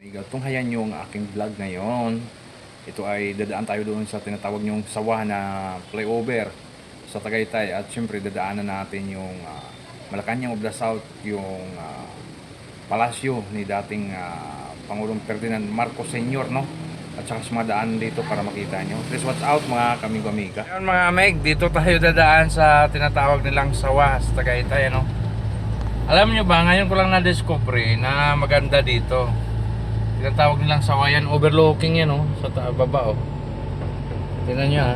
Tunghayan yung aking vlog ngayon. Ito ay dadaan tayo doon sa tinatawag yung sawa na flyover sa Tagaytay. At syempre dadaanan natin yung Malacanang of the South, yung palasyo ni dating Pangulong Ferdinand Marcos Sr. no? At saka sumadaan dito para makita nyo. Please watch out mga kamigo-amiga. Ngayon mga amig, dito tayo dadaan sa tinatawag nilang sawa sa Tagaytay. No? Alam nyo ba, ngayon ko lang na-discover na maganda dito. Tinatawag nilang sawayan, overlooking yan oh, sa baba oh. Tingnan niyo ha.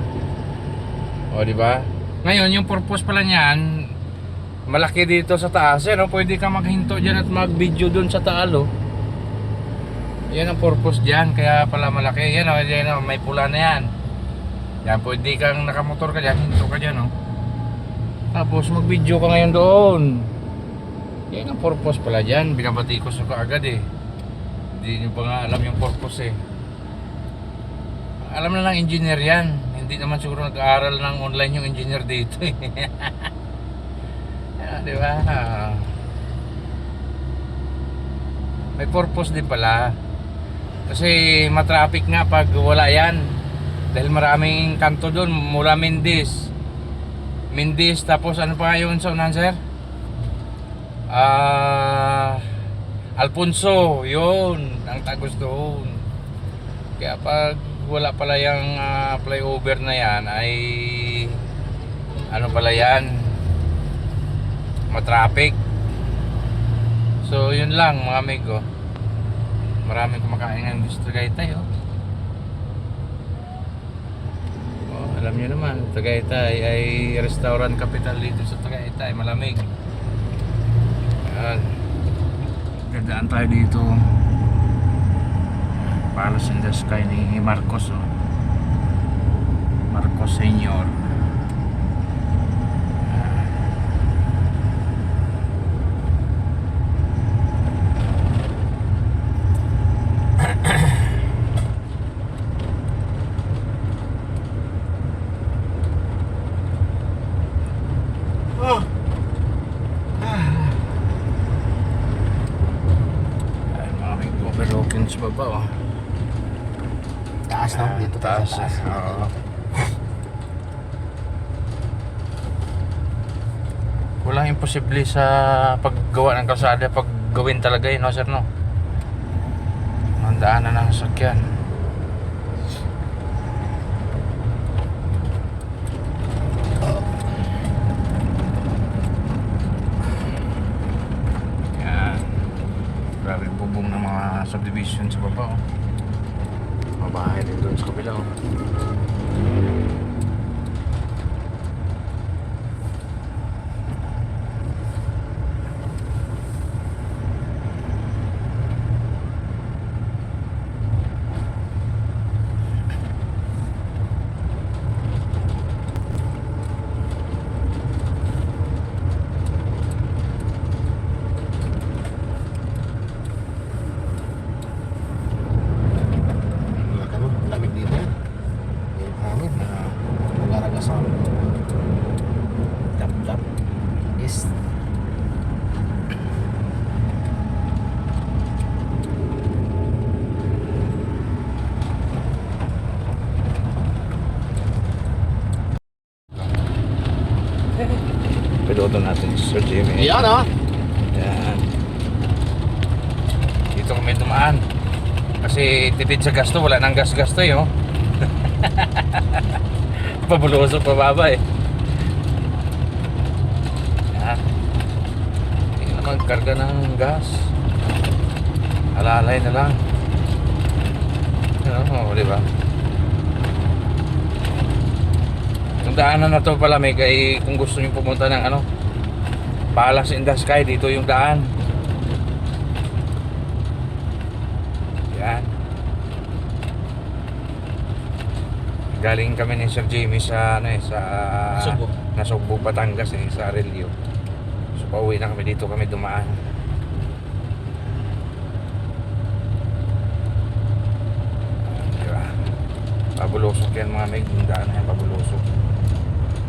Oh, di ba? Ngayon yung purpose pala niyan, malaki dito sa taas, no? Pwede ka maghinto diyan at mag-video doon sa taal oh. Yan ang purpose diyan, kaya pala malaki. Yan oh, yan oh, may pula na yan. Yan, pwede kang nakamotor ka diyan, hinto ka diyan oh. Tapos mag-video ka ngayon doon. Yan ang purpose pala diyan, binabati ko sa kaagad eh. Hindi nyo pa nga alam yung purpose eh. Alam na lang engineer yan. Hindi naman siguro nag-aaral ng online yung engineer dito eh. Di ba? May purpose din pala. Kasi matraffic nga pag wala yan. Dahil maraming kanto doon mula Mindis. Tapos ano pa yun sa unahan sir? Alfonso, yun ang tagos doon. Kaya pag wala pala yung flyover na yan ay ano pala yan, matraffic. So yun lang mga amigo. Maraming kumakain ng gusto Tagaytay oh. Oh, alam nyo naman, Tagaytay ay restaurant capital dito sa Tagaytay, malamig. Ayan. Dadaan tayo dito, Palace in the Sky ni Marcos oh. Marcos Senior. Overlooking sa baba oh. Taas no? Dito taas. Oo. Walang imposible sa paggawa ng kalsada pag gawin talaga yun no sir no? Ang daanan ng sasakyan. Yan. Grabe bubong ng mga subdivision sa baba oh. Mga bahay din doon sa kabila oh. Lamig dito yan. Yung hangin na nagaragasam. Tap-tap. Yes. Piloto natin si Sir Jimmy. Yan oh. Yan. Dito kami dumaan. Kasi tipid sa gasto, wala nang gas-gasto eh oh. Pabulusok pababa eh. Yan. Hindi na magkarga ng gas. Alalay na lang. Oo, di ba? Yung daanan na to pala may kay kung gusto niyo pumunta ng ano, Palace in the Sky, dito yung daan. Yan. Galing kami ni Sir Jimmy sa ano sa Nasugbo, Batangas sa Aurelio. So pauwi na kami dito, kami dumaan. Diba? Pabulusok yan mga meg, yung daan na yan pabulusok.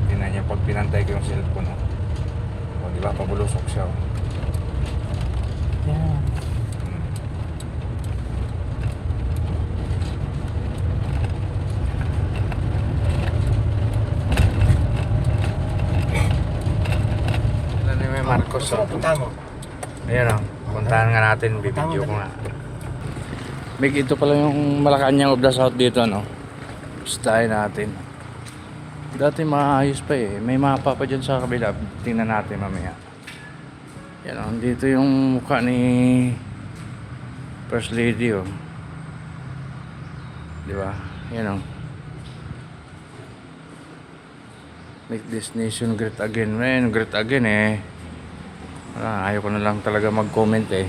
Tingnan niya pag pinantay ko yung cellphone o diba pabulusok siya oh. Yan. Gusto mo, punta mo. Ayan o, puntahan nga natin, bibidyo ko nga. Mig, ito pala yung Malacanang of the South dito, no? Pustahin natin. Dati maayos pa eh. May mapa pa dyan sa kabila. Tingnan natin mamaya. Yan o, dito yung mukha ni First Lady o. Diba? Yan o. Make this nation great again. Man, great again eh. Ayaw ko na lang talaga mag-comment eh.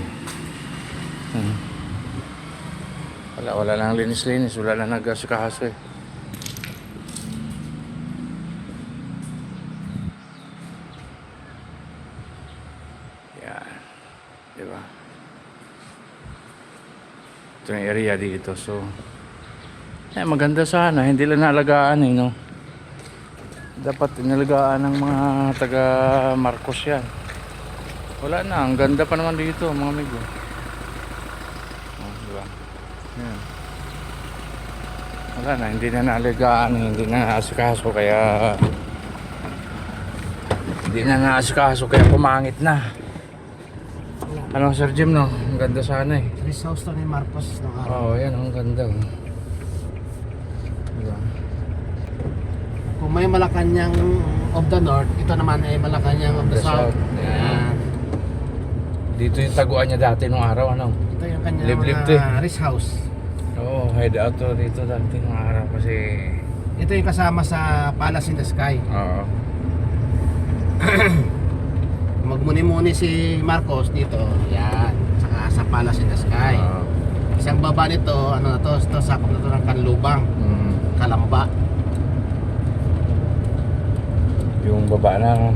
Wala lang linis-linis. Wala lang nag-asikaso eh. Yan. Diba? Ito yung area dito. So, maganda sana. Hindi lang naalagaan eh, no? Dapat inalagaan ng mga taga Marcos yan. Wala na. Ang ganda pa naman dito, mga amigo. Diba? Yan. Wala na, hindi na naalagaan, hindi na naasikaso kaya pumangit na. Ano Sir Jim, no? Ang ganda sana eh. Chris House to ni Marcos ng araw. Oo, yan, ang ganda. Diba? Kung may Malacanang of the North, ito naman ay Malacanang of the South. Yan. Dito yung taguan niya dati nung araw, ano? Ito yung kanyang Liblib to eh. rest house. Oo, hideout to dito dati nung araw kasi... Ito yung kasama sa Palace in the Sky. Oo. Magmuni-muni si Marcos dito. Yan. Saka sa Palace in the Sky. Isang baba nito, ano na to, sakop na to ng Kanlubang. Kalamba. Yung baba na, no?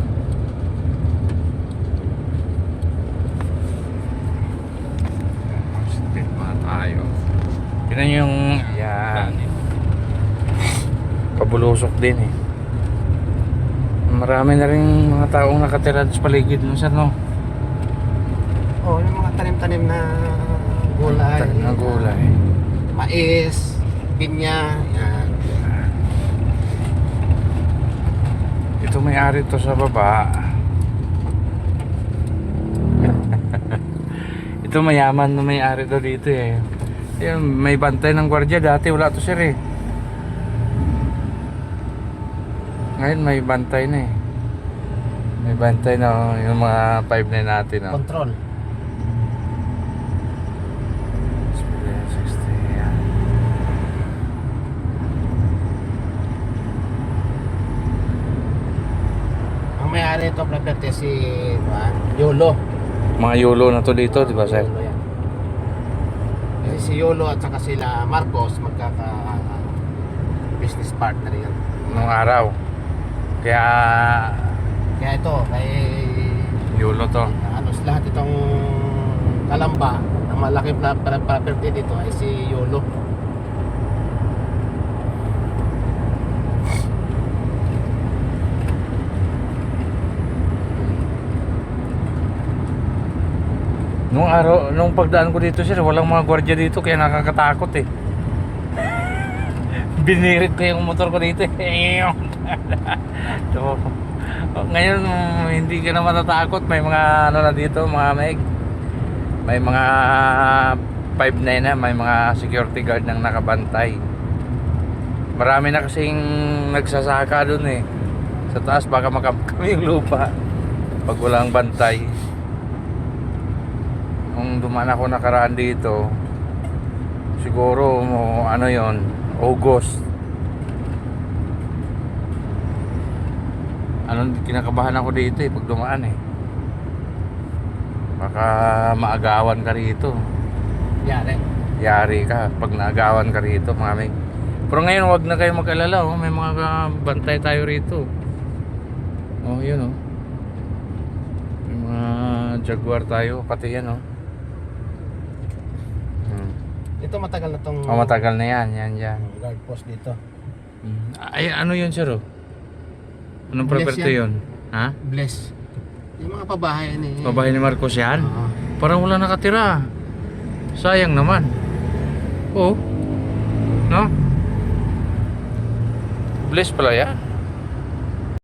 Step pa tayo. Tignan nyo yung... Yan. Pabulusok din eh. Marami na rin mga taong nakatira sa paligid nun, sir, no? Oh, yung mga tanim-tanim na gulay. Tanim na gulay. Mais, pinya, yan. Ito may-ari to sa baba. Ito mayaman na may-ari to dito eh. Yan, may bantay ng gwardiya. Dati wala to, sir eh. Ngayon may bantay na eh. May bantay na oh, yung mga 5 na natin oh. Control. 60, yan. Ang may-ari ito property si Yolo. Mga YOLO na to dito, di ba, sir? Yolo yan. Kasi si Yolo at saka sila Marcos magkaka business partner yan. Nung araw. Kaya Kaya ito, kay YOLO to. ano lahat itong Kalamba, ang malaki property dito ay si Yolo. Nung araw, nung pagdaan ko dito, sir, walang mga gwardiya dito kaya nakakatakot eh. Binirit ko yung motor ko dito eh. So, ngayon hindi ka na matatakot. May mga ano na dito, mga meg. May mga 5'9" na, may mga security guard nang nakabantay. Marami na kasing nagsasaka doon eh. Sa taas baka makamkam yung lupa pag walang bantay. Nung dumaan ako nakaraan dito, siguro ano yon, August. Kinakabahan ako dito eh pag dumaan eh. Baka maagawan ka rito. Yari ka pag naagawan ka rito, mga meg. Pero ngayon wag na kayo mag-alala oh, may mga bantay tayo rito. Oh, yun oh. May mga Jaguar tayo, pati yan oh. Ito matagal na tong Oh, matagal na yan, yan. guard post dito. Ay, ano yun, sir? Oh? Anong Bless property yan. yun? Ha? Bless. Yung mga pabahay ni Babae ni Marcos yan? Oo. Parang wala nakatira. Sayang naman. Oh. No? Bless pala yan.